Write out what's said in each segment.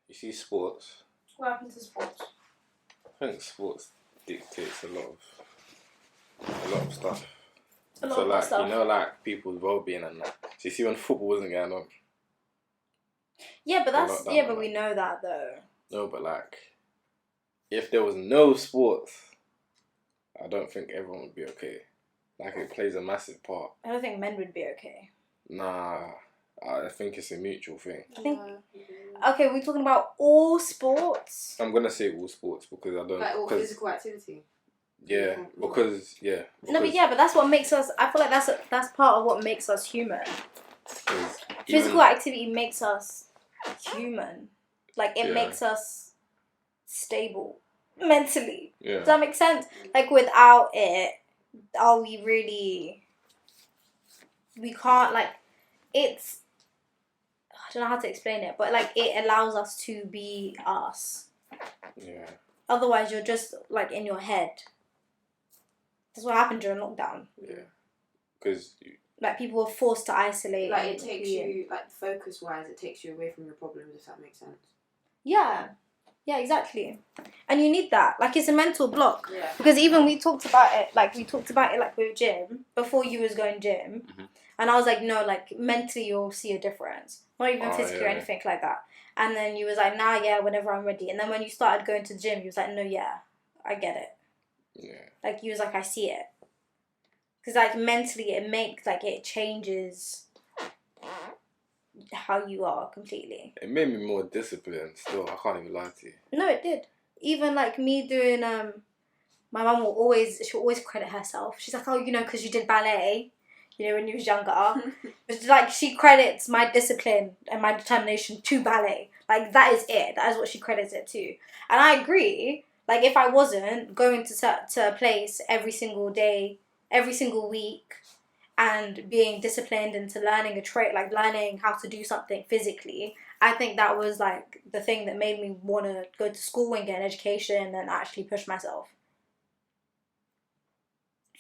You see sports. What happened to sports? I think sports dictates a lot of stuff. A lot of stuff. You know, like people's well-being and that. So you see when football wasn't going on. Yeah, but we know that though. No, but like, if there was no sports, I don't think everyone would be okay. Like, it plays a massive part. I don't think men would be okay. Nah, I think it's a mutual thing. I think. Okay, we're talking about all sports. I'm gonna say all sports because I don't. Like all physical activity. Yeah, because. No, but that's what makes us. I feel like that's part of what makes us human. Physical activity makes us human. Like, it makes us stable mentally. Yeah. Does that make sense? Like, without it, are we really? We can't, like, it's. I don't know how to explain it, but like, it allows us to be us. Yeah. Otherwise, you're just like in your head. That's what happened during lockdown. Yeah. Because. Like, people were forced to isolate. Like, it takes you, like, focus-wise, it takes you away from your problems, if that makes sense. Yeah. Yeah, exactly. And you need that. Like, it's a mental block. Yeah. Because even we talked about it, like, with gym, before you was going gym. Mm-hmm. And I was like, no, like, mentally you'll see a difference. Not even physically or anything like that. And then you was like, nah, yeah, whenever I'm ready. And then when you started going to the gym, you was like, no, yeah, I get it. Yeah. Like, you was like, I see it. Because, like, mentally it changes how you are completely. It made me more disciplined still. I can't even lie to you. No, it did. Even, like, me doing, my mum she'll always credit herself. She's like, oh, you know, because you did ballet, you know, when you was younger. It's like, she credits my discipline and my determination to ballet. Like, that is it. That is what she credits it to. And I agree. Like, if I wasn't going to a place every single day, every single week, and being disciplined into learning a trait, like learning how to do something physically, I think that was like the thing that made me want to go to school and get an education and actually push myself.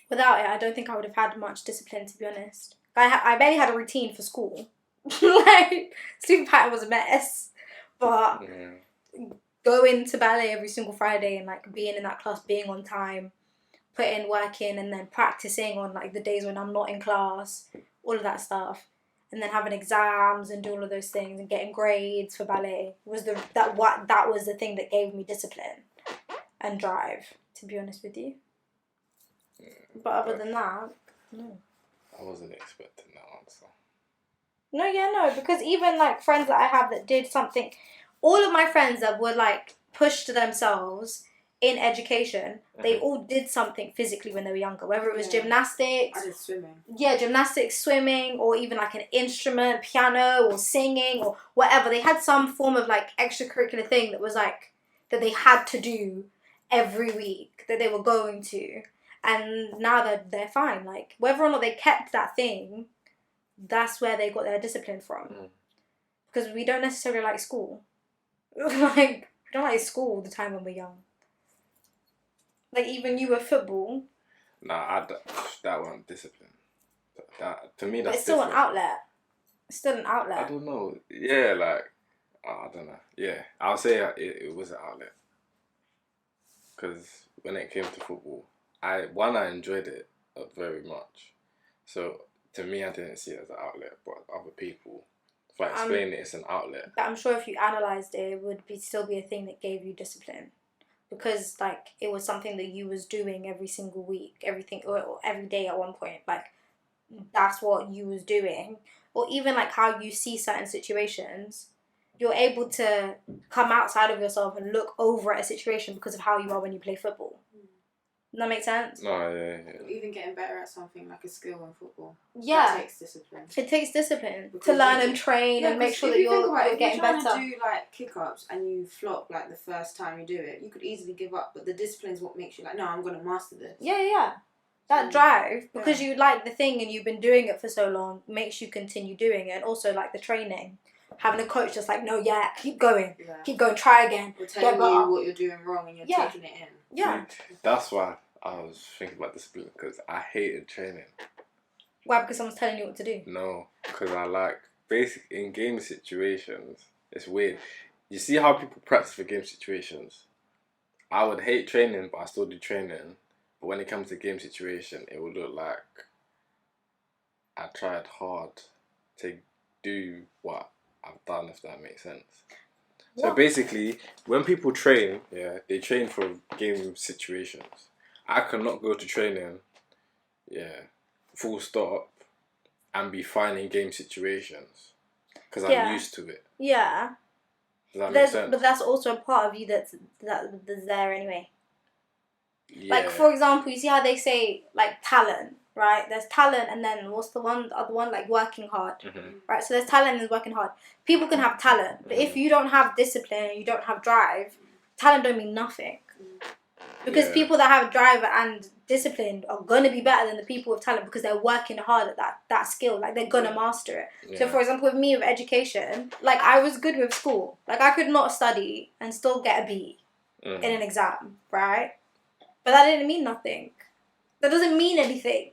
Without it, I don't think I would have had much discipline, to be honest. I barely had a routine for school. Like, sleeping pattern was a mess. But going to ballet every single Friday and like being in that class, being on time, putting work in, and then practicing on like the days when I'm not in class, all of that stuff, and then having exams and do all of those things and getting grades for ballet that was the thing that gave me discipline and drive, to be honest with you. Yeah, but other than that, no. I wasn't expecting that answer. No, because even like friends that I have that did something, all of my friends that were like pushed themselves in education, they all did something physically when they were younger, whether it was gymnastics. I did swimming. Yeah, gymnastics, swimming, or even like an instrument, piano, or singing, or whatever. They had some form of like extracurricular thing that was like, that they had to do every week, that they were going to. And now they're fine. Like, whether or not they kept that thing, that's where they got their discipline from. Because we don't necessarily like school. Like, we don't like school all the time when we're young. Like, even you with football. Nah, that wasn't discipline. That, to me, that's But it's still different. an outlet. It's still an outlet. I don't know. Yeah, like, I don't know. Yeah, I'll say it was an outlet. Because when it came to football, I enjoyed it very much. So, to me, I didn't see it as an outlet, but other people, if I explain it, it's an outlet. But I'm sure if you analysed it, it would still be a thing that gave you discipline. Because, like, it was something that you was doing every single week, or every day at one point. Like, that's what you was doing. Or even, like, how you see certain situations, you're able to come outside of yourself and look over at a situation because of how you are when you play football. Does that make sense? No, yeah. Or even getting better at something like a skill in football. Yeah. That takes discipline. It takes discipline Because to learn and train and make sure that you're getting better. If you're trying to do like kick-ups and you flop like the first time you do it, you could easily give up. But the discipline is what makes you like, no, I'm going to master this. Yeah. That drive, because you like the thing and you've been doing it for so long, makes you continue doing it. And also like the training. Having a coach just like, no, keep going, try again. Or telling you what you're doing wrong and you're taking it in. Yeah. That's why I was thinking about discipline, because I hated training. Why? Because someone's telling you what to do? No, because I like, basic in game situations, it's weird. you see how people practice for game situations. I would hate training, but I still do training. But when it comes to game situation, it would look like I tried hard to do what I've done, if that makes sense. So basically, when people train, they train for game situations. I cannot go to training, full stop, and be fine in game situations because I'm used to it. Yeah. Does that make sense? But that's also a part of you that's there anyway. Yeah. Like, for example, you see how they say, like, talent, right? There's talent, and then what's the other one? Like, working hard, right? So there's talent and working hard. People can have talent, but if you don't have discipline and you don't have drive, talent don't mean nothing. Because people that have drive and discipline are going to be better than the people with talent because they're working hard at that skill. Like, they're going to master it. Yeah. So, for example, with me, with education, like, I was good with school. Like, I could not study and still get a B in an exam, right? But that didn't mean nothing. That doesn't mean anything.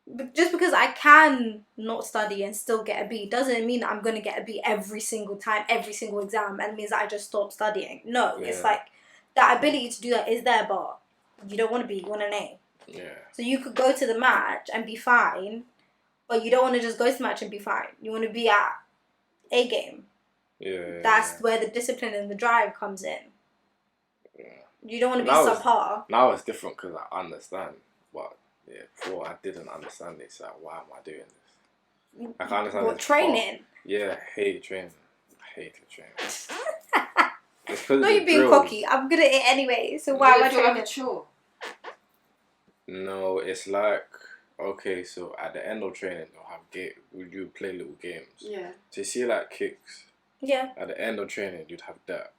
But just because I can not study and still get a B doesn't mean that I'm going to get a B every single time, every single exam, and means that I just stop studying. No, it's like that ability to do that is there, but you don't want to be, you want an A. Yeah. So you could go to the match and be fine, but you don't want to just go to the match and be fine. You want to be at A game. Yeah. That's where the discipline and the drive comes in. Yeah. You don't want to be subpar. Now it's different because I understand. But before I didn't understand it. So why am I doing this? I can't understand. What, training? Yeah, I hate training. I hate training. No, you're being cocky. I'm good at it anyway. So why am I training? Sure. No, it's like, okay, so at the end of training, they'll have would you play little games? Yeah. So you see like kicks. Yeah. At the end of training, you'd have that.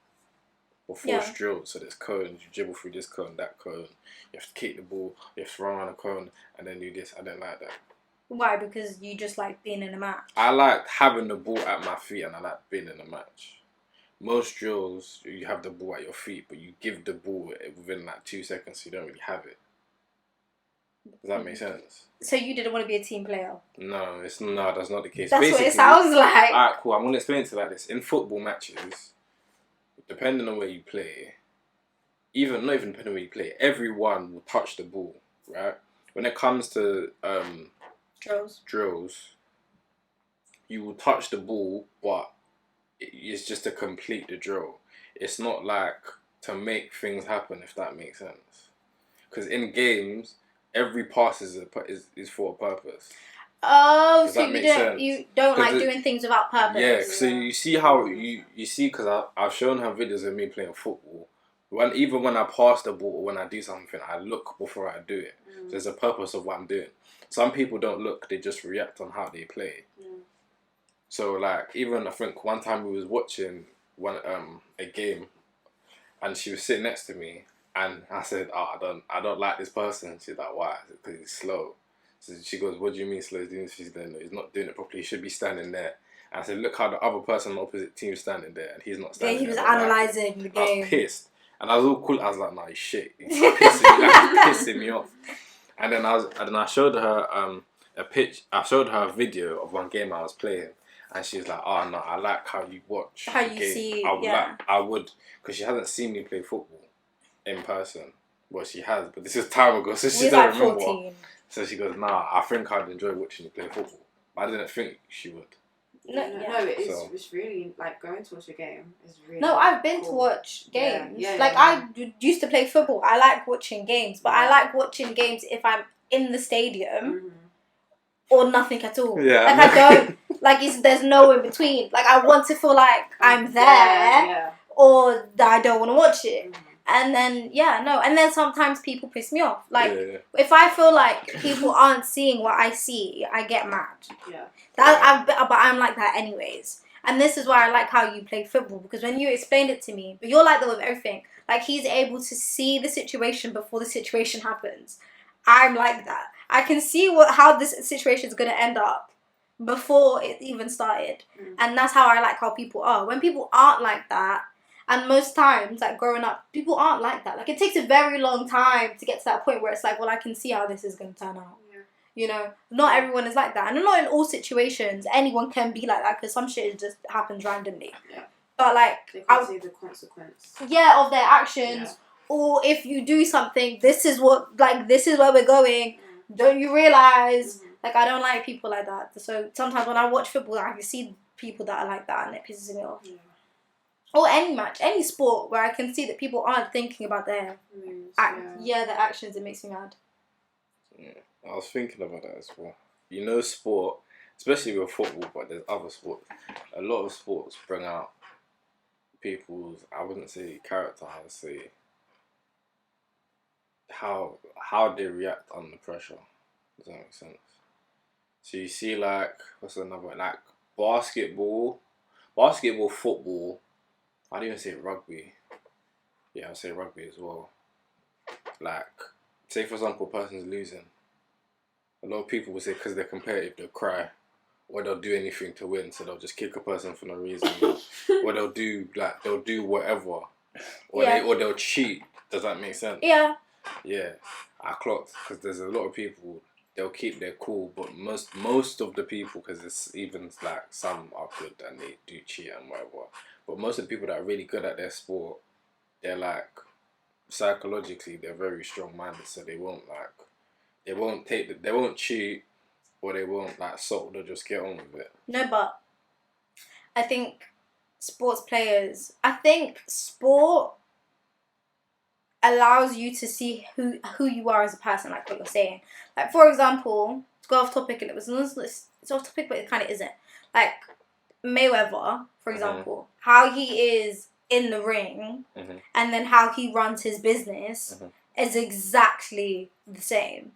Or force drills, so there's cones, you dribble through this cone, that cone. You have to kick the ball, you have to run around a cone, and then do this. I don't like that. Why? Because you just like being in a match? I like having the ball at my feet and I like being in a match. Most drills, you have the ball at your feet, but you give the ball within like 2 seconds, so you don't really have it. Does that make sense? So you didn't want to be a team player? No, that's not the case. That's basically, what it sounds like. Alright, cool. I'm going to explain it to you like this. In football matches, depending on where you play, not even depending on where you play, everyone will touch the ball, right? When it comes to drills, you will touch the ball, but it's just to complete the drill. It's not like to make things happen, if that makes sense. Because in games, every pass is for a purpose. Oh, Does so you don't like doing things without purpose. Yeah, so you see how you see, because I've shown her videos of me playing football. Even when I pass the ball or when I do something, I look before I do it. So there's a purpose of what I'm doing. Some people don't look; they just react on how they play. So like, even I think one time we was watching a game, and she was sitting next to me, and I said, "Oh, I don't like this person." She's like, "Why?" Because he's slow. So she goes, "What do you mean slow? He's doing this?" She's like, "No, he's not doing it properly. He should be standing there." And I said, "Look how the other person on the opposite team is standing there, and he's not standing there." Yeah, he was analysing the game. I was pissed. And I was all cool. I was like, "Nah, he's shit. He's pissing me off." And then I showed her I showed her a video of one game I was playing, and she was like, "Oh no, I like how you watch. How the you game. see, I would, because she hasn't seen me play football in person. Well, she has, but this is time ago, so she doesn't remember. 14. So she goes, "Nah, I think I'd enjoy watching you play football." But I didn't think she would. It's really like going to watch a game is really. No, I've been to watch games. Yeah, I used to play football. I like watching games, but I like watching games if I'm in the stadium or nothing at all. Yeah, like I don't like there's no in between. Like I want to feel like I'm there, or that I don't want to watch it. And then and then sometimes people piss me off. Like if I feel like people aren't seeing what I see, I get mad. Yeah. But I'm like that anyways. And this is why I like how you play football, because when you explained it to me, but you're like that with everything. Like he's able to see the situation before the situation happens. I'm like that. I can see how this situation is going to end up before it even started. And that's how I like how people are. When people aren't like that, and most times, like growing up, people aren't like that. Like it takes a very long time to get to that point where it's like, well, I can see how this is going to turn out. Yeah. You know, not everyone is like that. And not in all situations, anyone can be like that, because some shit just happens randomly. Yeah. but like They can't see the consequence. of their actions. Or if you do something, this is where we're going. Don't you realize? Like, I don't like people like that. So sometimes when I watch football, I can see people that are like that, and it pisses me off. Or any match, any sport where I can see that people aren't thinking about their their actions. It makes me mad. Yeah, I was thinking about that as well. You know, sport, especially with football, but there's other sports. A lot of sports bring out people's, I wouldn't say character, I would say how they react under pressure. Does that make sense? So you see, like, what's another, like basketball, football. I'd even say rugby. Yeah, I'd say rugby as well. Like, say for example, a person's losing. A lot of people will say because they're competitive, they'll cry, or they'll do anything to win. So they'll just kick a person for no reason, or they'll do whatever, or they'll cheat. Does that make sense? Yeah. Yeah, I clocked because there's a lot of people, they'll keep their cool, but most of the people, because it's even like some are good and they do cheat and whatever, but most of the people that are really good at their sport, they're like psychologically they're very strong minded, so they won't cheat, or they won't like salt. They'll just get on with it. No, but I think sport allows you to see who you are as a person, like what you're saying. Like, for example, to go off topic, and it's off topic, but it kind of isn't. Like Mayweather, for example, how he is in the ring, and then how he runs his business is exactly the same.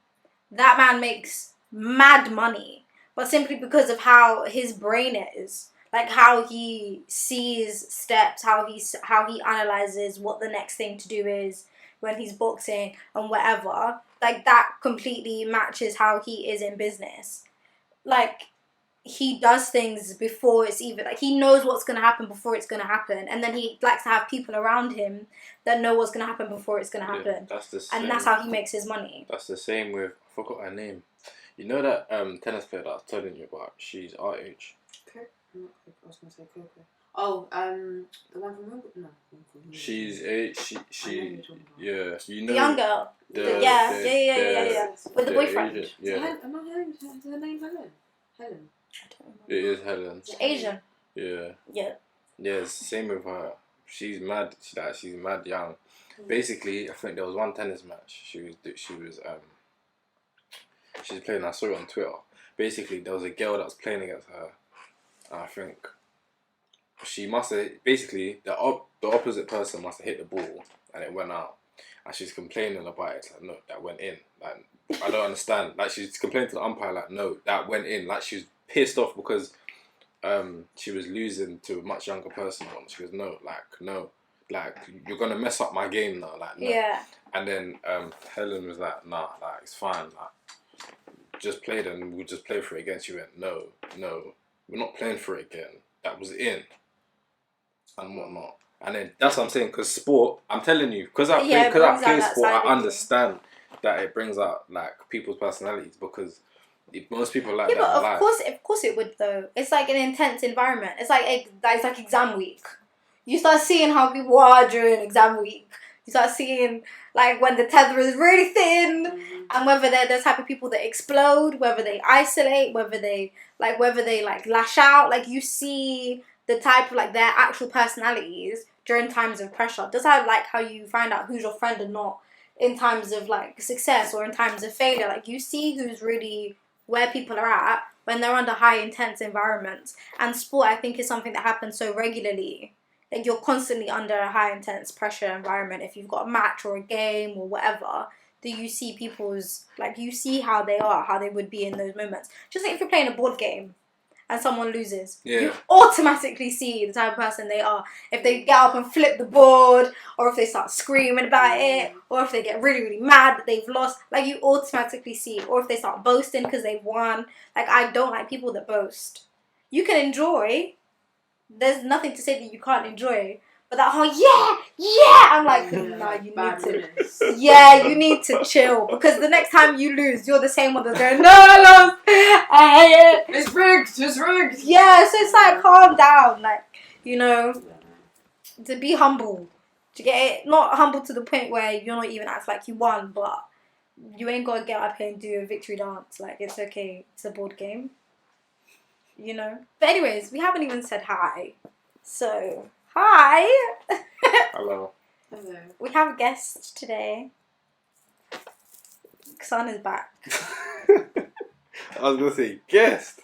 That man makes mad money, but simply because of how his brain is. Like how he sees steps, how he analyzes what the next thing to do is when he's boxing and whatever. Like, that completely matches how he is in business. Like, he does things before it's even, like, he knows what's going to happen before it's going to happen, and then he likes to have people around him that know what's going to happen before it's going to happen. That's the same. And that's how he makes his money. That's the same with, I forgot her name. You know that tennis player that I was telling you about? She's our age. I was gonna say Coco. Oh, the one from Wimbledon. No. She's you know The young girl. Yeah. With the boyfriend. Asian, yeah. Is her name Helen? Helen. It is Helen. She's Asian. Yeah. Yeah. Yeah, same with her. She's mad. She's mad young. Basically, I think there was one tennis match. She was playing. I saw it on Twitter. Basically, there was a girl that was playing against her. I think she must have, basically, the opposite person must have hit the ball and it went out. And she's complaining about it. Like, no, that went in. Like, I don't understand. Like, she's complaining to the umpire, like, no, that went in. Like, she was pissed off because she was losing to a much younger person. She goes, no, like, you're going to mess up my game now. Like, no. Yeah. And then Helen was like, nah, like, it's fine. Like, just play them. We'll just play for it against you. And no. We're not playing for it again. That was in. And whatnot. And then that's what I'm saying, because sport, I'm telling you, because I play sport, I understand that it brings out like people's personalities, because most people like that. Yeah, but of course it would though. It's like an intense environment. It's like exam week. You start seeing how people are during exam week. You start seeing like when the tether is really thin, and whether they're the type of people that explode, whether they isolate, whether they lash out. Like, you see the type of like their actual personalities during times of pressure. Does that like how you find out who's your friend and not in times of like success or in times of failure? Like, you see who's really where people are at when they're under high intense environments. And sport, I think, is something that happens so regularly. Like, you're constantly under a high intense pressure environment. If you've got a match or a game or whatever, do you see people's, like, you see how they are, how they would be in those moments. Just like if you're playing a board game and someone loses, you automatically see the type of person they are. If they get up and flip the board, or if they start screaming about it, or if they get really, really mad that they've lost, like, you automatically see. Or if they start boasting because they've won. Like, I don't like people that boast. You can enjoy. There's nothing to say that you can't enjoy. But that whole, I'm like, you need to chill. Because the next time you lose, you're the same one that's going, no, I lost. I hate it. It's rigged. Yeah, so it's like, calm down. Like, you know. To be humble. To get it, not humble to the point where you're not even act like you won, but you ain't gotta get up here and do a victory dance. Like, it's okay. It's a board game. You know? But anyways, we haven't even said hi. So, hi! Hello. Hello. We have a guest today. Sun is back. I was gonna say guest.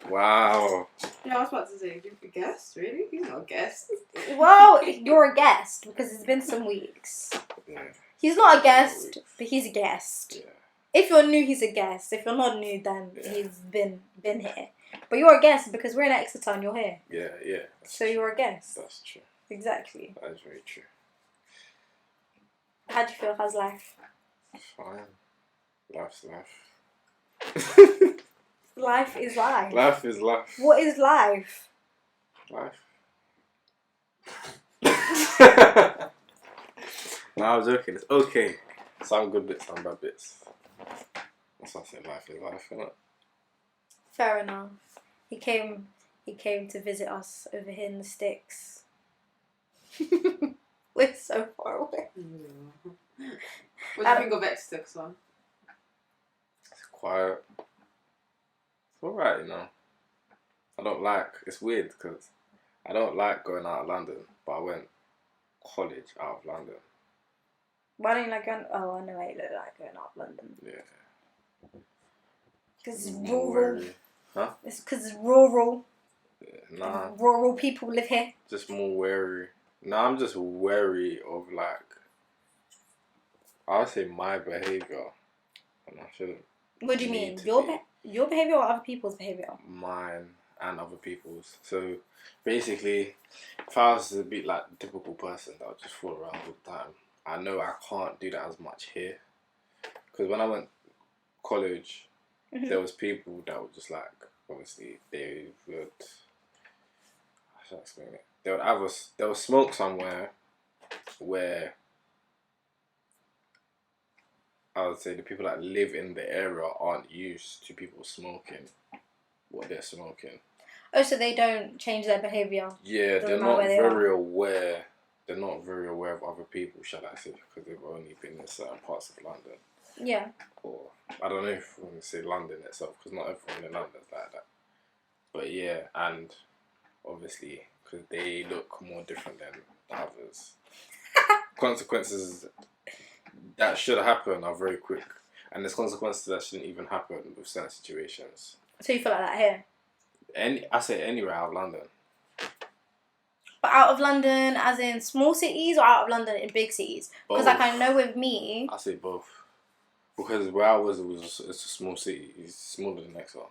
Wow. Yeah, I was about to say, you're a guest? Really? He's not a guest. Well, you're a guest because it's been some weeks. Yeah. He's not a guest, but he's a guest. Yeah. If you're new, he's a guest. If you're not new, then Yeah. he's been here. But you're a guest because we're in Exeter and you're here. Yeah. So you're a guest. That's true. Exactly. That is very true. How do you feel? How's life? Fine. Life's life. Life is life. Life is life. What is life? Life. No, I was joking. It's okay. Some good bits, some bad bits. That's why I say life is life, isn't it? Fair enough. He came to visit us over here in the sticks. We're so far away. What do you think of Exeter, son? It's quiet. It's alright, you know. I don't like, it's weird because I don't like going out of London, but I went college out of London. Why don't you like going? Oh, I know why you don't like going out of London. Yeah. Because it's More rural. wary. Huh? It's because it's rural. Yeah, nah, Rural people live here. just more wary. Nah, I'm just wary of like, I would say my behaviour. And I shouldn't. What do you Need mean? to Your be. your behavior or other people's behavior? Mine and other people's. So basically, if I was to be like the typical person that would just fool around all the time, I know I can't do that as much here. Because when I went college, Mhm. there was people that would just like, obviously, they would, how should I explain it? They would smoke somewhere where I would say the people that live in the area aren't used to people smoking what they're smoking. Oh, so they don't change their behavior. Yeah, Doesn't they're matter not where they very aware. They're not very aware of other people, shall I say, because they've only been in certain parts of London. Yeah. Or I don't know if we want to say London itself, because not everyone in London's like that. But yeah, and obviously because they look more different than the others. Consequences that should happen are very quick, and there's consequences that shouldn't even happen with certain situations. So you feel like that here? I say anywhere out of London. But out of London, as in small cities, or out of London in big cities? Because like I know with me. I say both. Because where I was, it's a small city. It's smaller than Exeter.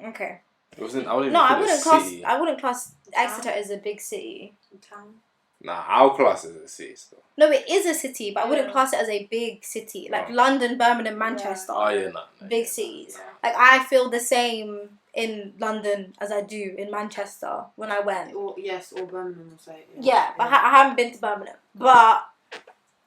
Okay. It wasn't. I wouldn't. No, even I call it wouldn't a class. city. I wouldn't class Exeter as a big city. Town. Nah, our class is a city still. No, it is a city, but I wouldn't Yeah. class it as a big city. Like Oh. London, Birmingham, Manchester. Oh yeah, no. Big cities. Yeah. Like I feel the same in London as I do in Manchester when I went. Or Birmingham will say. Yeah, but I haven't been to Birmingham. But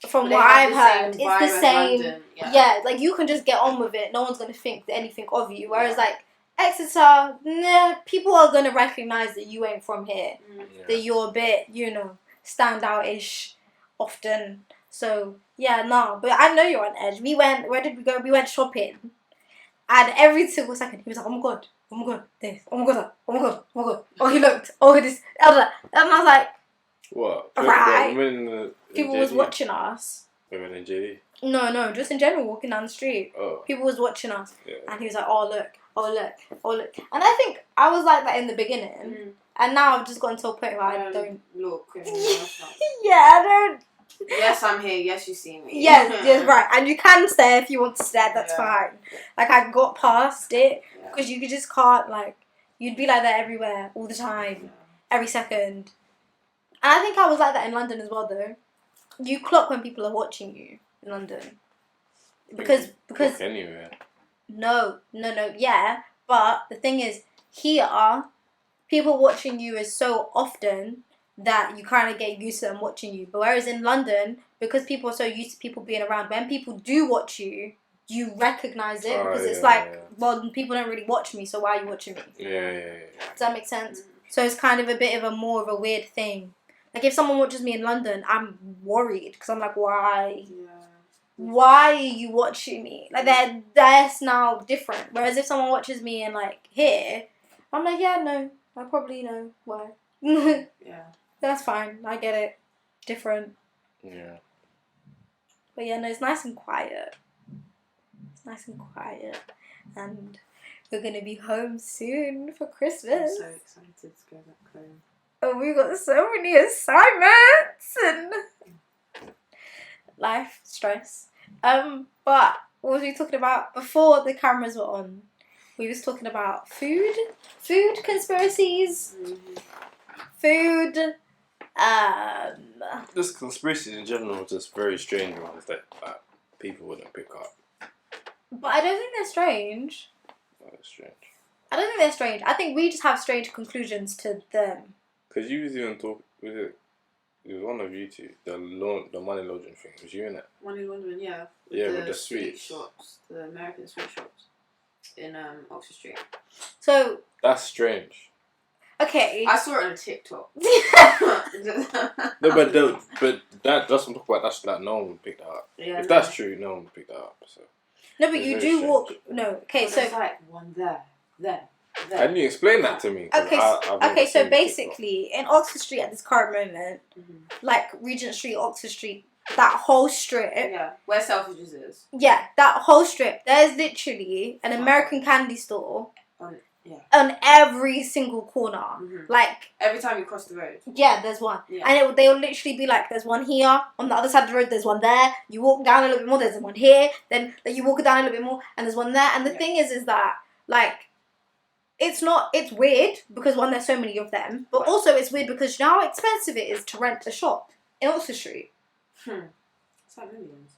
from But what they I've have the heard, same it's vibe the as same. London, Yeah, like you can just get on with it. No one's gonna think anything of you. Whereas like Exeter, nah, people are gonna recognize that you ain't from here. Yeah. That you're a bit, stand out-ish often. So yeah, no. But I know you're on edge. Where did we go? We went shopping. And every single second he was like, oh my god, this, oh my god, that, oh my god, oh my god. Oh, he looked, oh this, and I was like, What? Right. Women in people JD? was watching us. Women in JD. No, just in general, walking down the street. Oh. People was watching us. Yeah. And he was like, oh look. And I think I was like that in the beginning. And now I've just gotten to a point where I don't. Look. Yeah, I don't. Yes, I'm here. Yes, you see me. Yes, right. And you can stare if you want to stare, that's Yeah. fine. Like, I got past it. Yeah. Because you just can't, like, you'd be like that everywhere, all the time, every second. And I think I was like that in London as well, though. You clock when people are watching you in London. Because Anywhere. no, yeah. But the thing is, here, people watching you is so often that you kind of get used to them watching you. But whereas in London, because people are so used to people being around, when people do watch you, you recognize it because it's like, well, people don't really watch me, so why are you watching me? Yeah. Does that make sense? So it's kind of a bit of a more of a weird thing. Like, if someone watches me in London, I'm worried because I'm like, why? Yeah. Why are you watching me? Like, that's now different. Whereas if someone watches me in, like, here, I'm like, yeah, no, I probably know why. Yeah. That's fine. I get it. Different. Yeah. But yeah, no, it's nice and quiet. It's nice and quiet. And we're going to be home soon for I'm Christmas. so excited to go back home. Oh, we got so many assignments and life stress. But what was we talking about before the cameras were on? We was talking about food conspiracies, food. Just conspiracies in general, just very strange ones that people wouldn't pick up. But I don't think they're strange. That's strange. I don't think they're strange. I think we just have strange conclusions to them. Because you was even talking, it was one of you two, the money laundering thing. Was you in it? Money laundering, yeah. With the sweet sweets. shops, the American sweet shops in Oxford Street. So That's strange. okay. I saw it on TikTok. No, but that's what I'm talking about. That's like no one would pick that up. Yeah, If that's true, no one would pick that up. So. No, but It's you very do strange. walk. No, okay. So So it's like one there. Can you explain that to me? 'Cause okay. I've never Okay. So seen the basically, in Oxford Street at this current moment, Mhm. like Regent Street, Oxford Street, that whole strip. Yeah, where Selfridges is. Yeah, that whole strip. There's literally an American candy store Yeah. on every single corner. Mhm. Like, Every time you cross the road. yeah, there's one. Yeah. And they'll literally be like, there's one here. On the other side of the road, there's one there. You walk down a little bit more, there's one here. Then you walk down a little bit more, and there's one there. And the Yeah. thing is that, like, it's weird because, one, there's so many of them. But also, it's weird because you know how expensive it is to rent a shop in Oxford Street. It's like millions.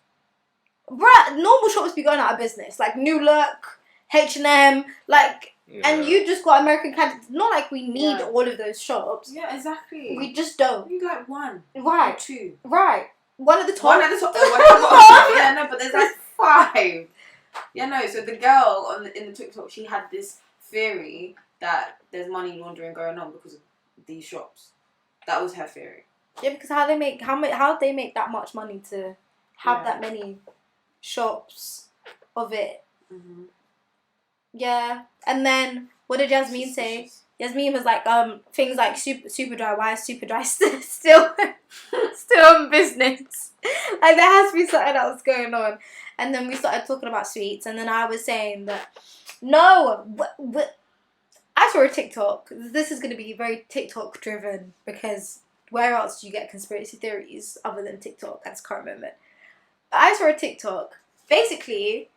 Bruh, normal shops be going out of business. Like, New Look, H&M, like... Yeah. And you just got American candy. It's not like we need Yeah. all of those shops. Yeah, exactly. We just don't. We need like one. Or Right. two. Right. One at the top. One at the top. One at the bottom. Yeah, no, but there's like 5. Yeah, no. So the girl in the TikTok, she had this theory that there's money laundering going on because of these shops. That was her theory. Yeah, because how they make that much money to have that many shops of it. Mm-hmm. Yeah. And then what did Yasmin say? Yasmin was like, things like super dry. Why is super dry still in business? Like, there has to be something else going on. And then we started talking about sweets, and then I was saying that no, I saw a TikTok. This is going to be very TikTok driven because where else do you get conspiracy theories other than TikTok at this current moment? But I saw a TikTok. Basically,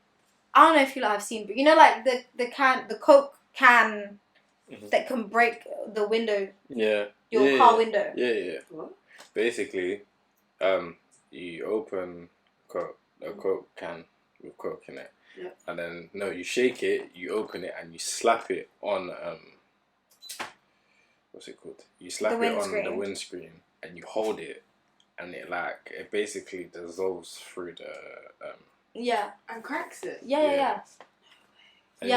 I don't know if you have seen, but you know, like the Coke can that can break the window. Yeah. Your car window. Yeah. What? Basically, you open a Coke can with Coke in it. Yep. And then you shake it, you open it, and you slap it on what's it called? You slap The it on windscreen. the windscreen, and you hold it, and it basically dissolves through the Yeah. And cracks it. Yeah. and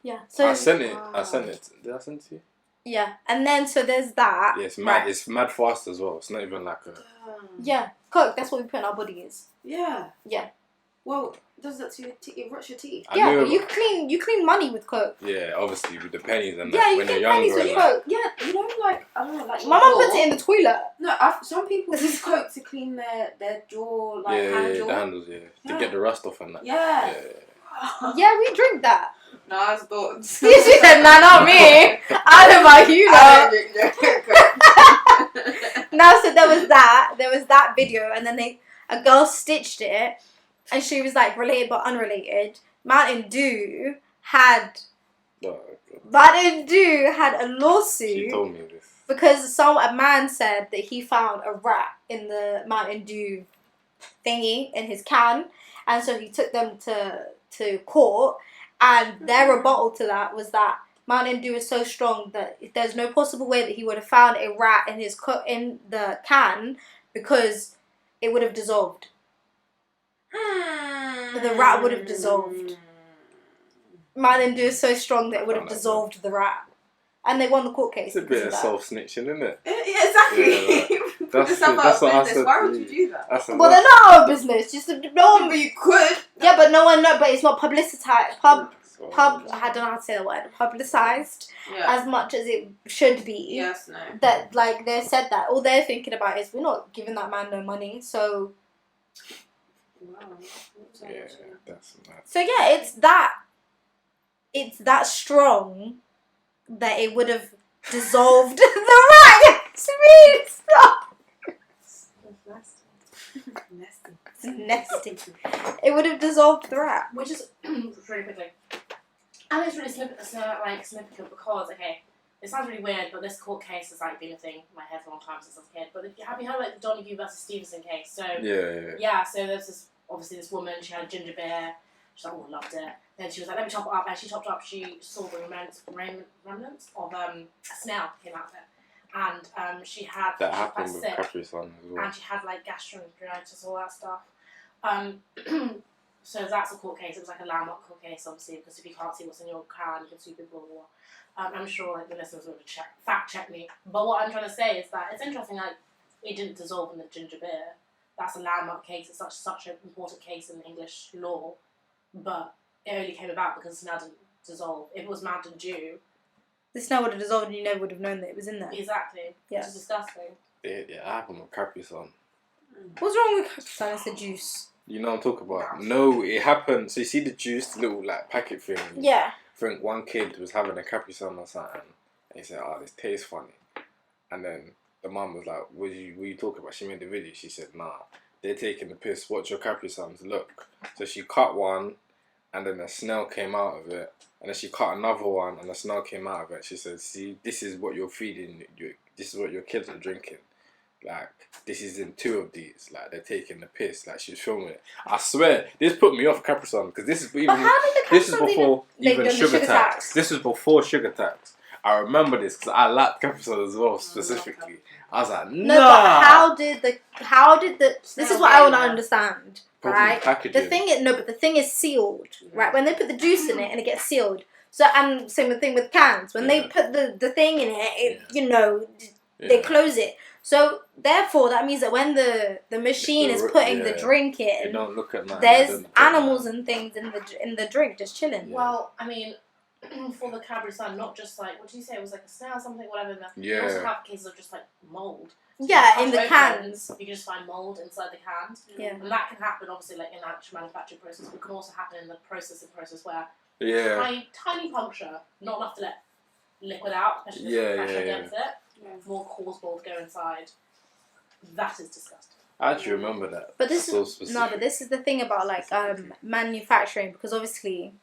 Yeah. So I sent it. Wow. I sent it. Did I send it to you? yeah, and then so there's that. Yeah, it's mad. Right. It's mad fast as well. It's not even like a. Yeah, Coke. That's what we put in our bodies. Yeah. Yeah. Well, does that to your teeth? It rots your teeth. I Yeah, knew but you clean money with Coke. Yeah, obviously with the pennies and Yeah, that you when you're clean pennies younger with and that. Coke. Yeah, you know, like I don't know, like My your mum puts jaw. it in the toilet. No, some people use Coke to clean their jaw, like The handles, to get the rust off and that. Yeah. Yeah, we drink that. No, I just thought. She said, "Nah, not me. I don't know about you, though." No, so there was that video, and then a girl stitched it, and she was like related but unrelated. Mountain Dew had a lawsuit. She told me this. Because a man said that he found a rat in the Mountain Dew thingy in his can, and so he took them to court, and their rebuttal to that was that Mountain Dew is so strong that there's no possible way that he would have found a rat in in the can because it would have dissolved. The rat would have dissolved. Mountain Dew is so strong that it would have dissolved the rat. and they won the court case. It's a bit of self-snitching, isn't it? Yeah, exactly. Yeah, like, That's what I said. Why would you do that? Well, they're not our business. Just no one. But you could. Yeah, but no one knows. But it's not publicized. I don't know how to say the word. Publicized as much as it should be. Yes, no. That like they said that all they're thinking about is we're not giving that man no money. So. Wow. Yeah, that's mad. So yeah, it's that strong that it would have dissolved the riots. Stop. It's nasty. It would have dissolved the rat. Which is really quickly. And it's really significant because it sounds really weird, but this court case has like been a thing in my head for a long time since I was a kid. But have you heard like the Donahue versus Stevenson case? So yeah. So there's this woman. She had a ginger beer. She's like, oh, loved it. Then she was like, let me chop it up. As she chopped it up, she saw the remnants of a snail came out of it. And she had that happened with Capri-sun as well. And she had like gastroenteritis, all that stuff. So that's a court case. It was like a landmark court case, obviously, because if you can't see what's in your can, you can sue people. I'm sure like the listeners would fact check me. But what I'm trying to say is that it's interesting. Like it didn't dissolve in the ginger beer. That's a landmark case. It's such an important case in English law, but it only came about because the snail didn't dissolve. If it was Mountain Dew, the snail would have dissolved and you never would have known that it was in there. Exactly. Yeah. Which is disgusting. It happened with Capri-sun. What's wrong with Capri-sun? It's the juice. You know what I'm talking about? No, it happened. So you see the juice, the little like packet thing? Yeah. I think one kid was having a Capri-sun or something, and he said, "Oh, this tastes funny." And then the mum was like, what are you talking about? She made the video. She said, "Nah, they're taking the piss. Watch your Capri-Suns. Look." So she cut one, and then a snail came out of it. And then she cut another one, and a snail came out of it. She said, "See, this is what you're feeding. This is what your kids are drinking. Like, this is in 2 of these. Like, they're taking the piss." Like, she was filming it. I swear, this put me off Capri-sun because this is even. But how did the this is Capri-Sun before even sugar sugar tax? tax. This was before sugar tax. I remember this because I liked Capri-sun as well specifically. I was like, no. But how did the? This is what I want to understand. Right. Packaging. The thing is sealed. Right. When they put the juice in it and it gets sealed. So and same thing with cans. When they put the thing in it, they close it. So therefore, that means that when the machine is putting the drink in, you don't look at that. There's animals and things in the drink just chilling. Yeah. Well, I mean, for the Capri-sun, not just like what did you say? It was like a snail, something, whatever. You also have cases of just like mold. So in the cans. You can just find mold inside the cans. Yeah. And that can happen, obviously, like in the actual manufacturing process. But it can also happen in the processing process where tiny puncture, not enough to let liquid out, especially if pressure against it. More cause mold go inside. That is disgusting. I actually remember that. But this so is specific. no, but this is the thing about like manufacturing, because obviously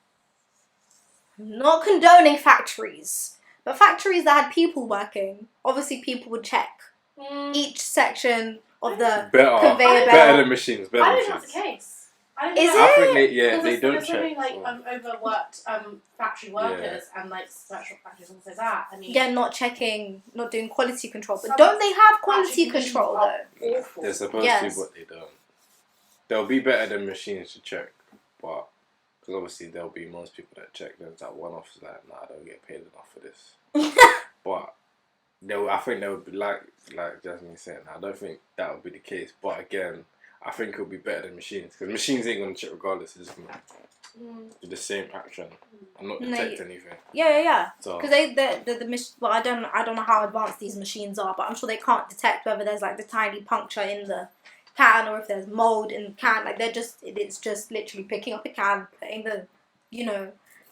I'm not condoning factories, but factories that had people working, obviously people would check each section of the conveyor belt. Better than machines. I don't think that's the case. I think they don't check. There's like overworked factory workers and like sweatshop factories and things like that. I mean, not checking, not doing quality control. But don't they have quality control though? Awful. They're supposed to, but they don't. They'll be better than machines to check, but because obviously there'll be most people that check. There's that one-off like, nah, I don't get paid enough for this. But I think they would be like Jasmine saying. I don't think that would be the case. But again, I think it'll be better than machines because machines ain't gonna check regardless. It's just gonna do the same action and not detect anything. Yeah. So, because I don't know how advanced these machines are, but I'm sure they can't detect whether there's like the tiny puncture in the can or if there's mold in the can. Like it's just literally picking up a can, putting the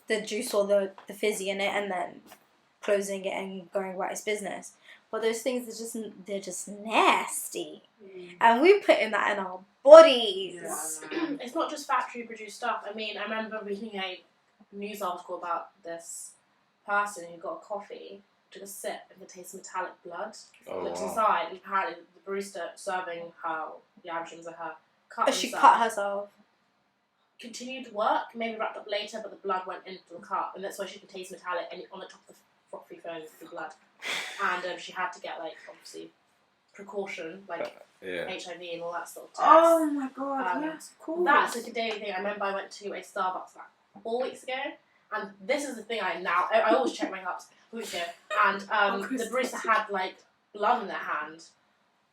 the juice or the fizzy in it, and then closing it and going about its business. But those things they're just nasty. And we put in that in our bodies. Yeah, it's not just factory produced stuff. I mean, I remember reading a news article about this person who got a coffee, took a sip, and could taste metallic blood. Looked inside, and apparently the barista serving her the average of her cut She cut herself. Continued to work, maybe wrapped up later, but the blood went into the cup, and that's why she could taste metallic and on the top of the frothy foam of the blood. And she had to get like obviously precaution, like HIV and all that sort of test. Oh my god, yes, of course. That's like a daily thing. I remember I went to a Starbucks like 4 weeks ago, And this is the thing I always check my cups, and the barista had like blood in their hand,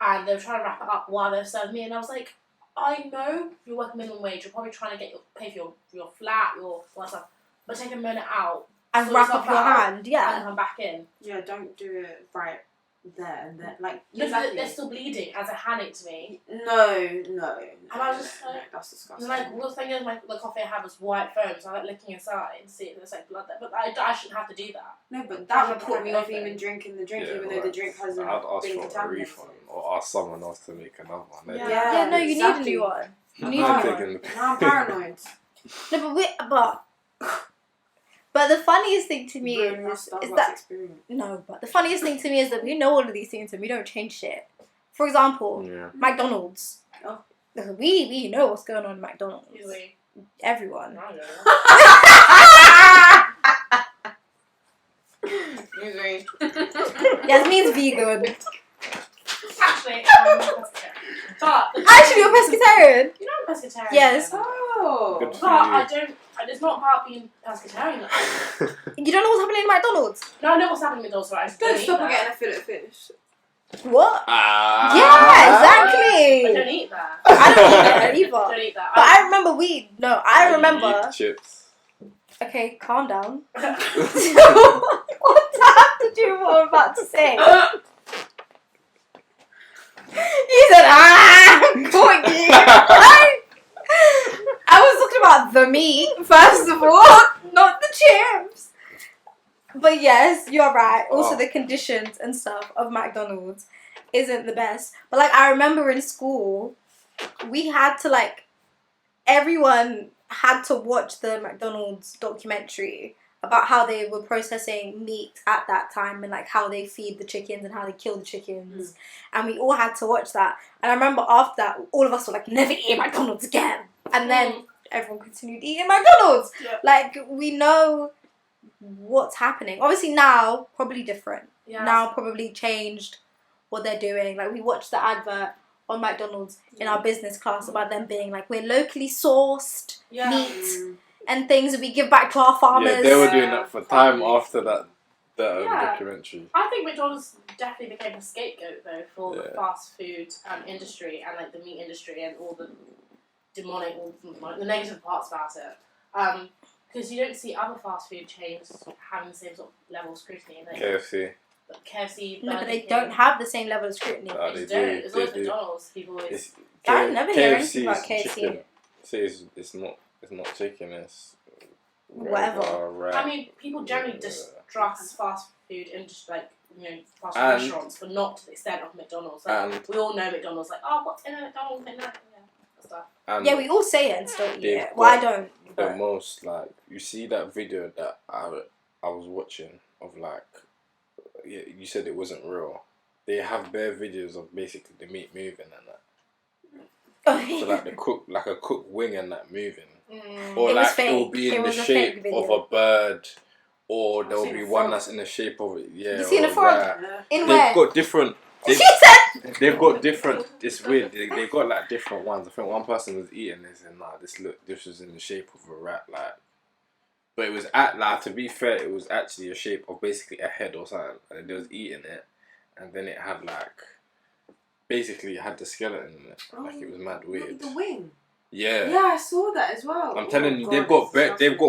and they were trying to wrap it up while they were serving me, and I was like, I know you're working minimum wage, you're probably trying to pay for your flat, your whatever, but take a minute out and wrap up your hand, and come back in. Yeah, don't do it right there and then. Like, exactly. They're still bleeding as it handed to me. No. And I was just like, that's disgusting. like, the thing is, the coffee I had was white foam, so I like looking inside and see if there's like blood there. But I shouldn't have to do that. No, but that would put me off even drinking the drink, even though the drink hasn't I'd ask been for a contaminated. refund or ask someone else to make another one. Yeah, no, you exactly. need a new one. You need I'm a new taking one. Now I'm paranoid. No, but the funniest thing to me is that experience. no, but the funniest thing to me is that we know all of these things and we don't change shit. For example, McDonald's. Oh. We know what's going on in McDonald's. Really? Everyone. Yasmin's vegan. Actually, but Actually, you're pescatarian. you know I'm pescatarian. Yes. Oh. Good for But I don't. It's not about being pescatarian. You don't know what's happening in McDonald's. No, I know what's happening with those, right? I just Don't don't stop eat and that. getting a fillet fish. What? Ah. Yeah, exactly. I don't eat that. I don't eat that I either. don't eat that. But I remember I remember. Eat chips. Okay, calm down. What does that have to do with what I'm about to say? He said, corgi. I was talking about the meat, first of all, not the chips. But yes, you're right. Also, the conditions and stuff of McDonald's isn't the best. But like, I remember in school, we had to everyone had to watch the McDonald's documentary about how they were processing meat at that time and like how they feed the chickens and how they kill the chickens. And we all had to watch that. And I remember after that, all of us were like, never eat McDonald's again. And then everyone continued eating McDonald's. Yeah. Like, we know what's happening. Obviously now, probably different. Yeah. Now probably changed what they're doing. Like, we watched the advert on McDonald's in our business class about them being like, we're locally sourced meat and things that we give back to our farmers. Yeah, they were doing that for time after that documentary. I think McDonald's definitely became a scapegoat though for the fast food industry and like the meat industry and all the the negative parts about it. Because you don't see other fast food chains having the same sort of level of scrutiny. Like, KFC. KFC. No, but they don't have the same level of scrutiny. They don't. do. It's always McDonald's. People always. I never hear anything about KFC's KFC. chicken. See, it's not chicken. It's whatever. I mean, people generally distrust fast food industry, like fast food And- restaurants, but not to the extent of McDonald's. Like, And we all know McDonald's. Like, oh, what's in a McDonald's? And that, stuff. Yeah, we all say it and still eat they've it. Well, I got don't. the But most you see that video that I was watching of you said it wasn't real. They have bare videos of basically the meat moving and that. So like a cooked wing and that moving. Or It was it will fake. be It in the was a fake shape video. of a bird, or there will seen be a one frog. that's in the shape of it. Yeah, You seen or a frog? rat. in They've where? got different. She said. They've got different. It's weird. They've got like different ones. I think one person was eating this and this was in the shape of a rat, but it was to be fair, it was actually a shape of basically a head or something, and they was eating it, and then it had basically it had the skeleton in it, it was mad weird. The wing. Yeah. Yeah, I saw that as well. I'm telling you, they've got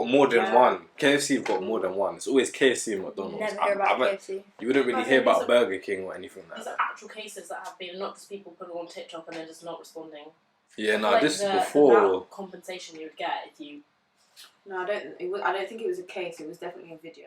more than one. KFC've got more than one. It's always KFC and McDonald's. Never hear about KFC. You wouldn't really hear about Burger King or anything like These that. are actual cases that have been, not just people putting on TikTok and then just not responding. Yeah, no, Like this is the amount before. of compensation you would get if you. No, I don't think it was a case. It was definitely a video.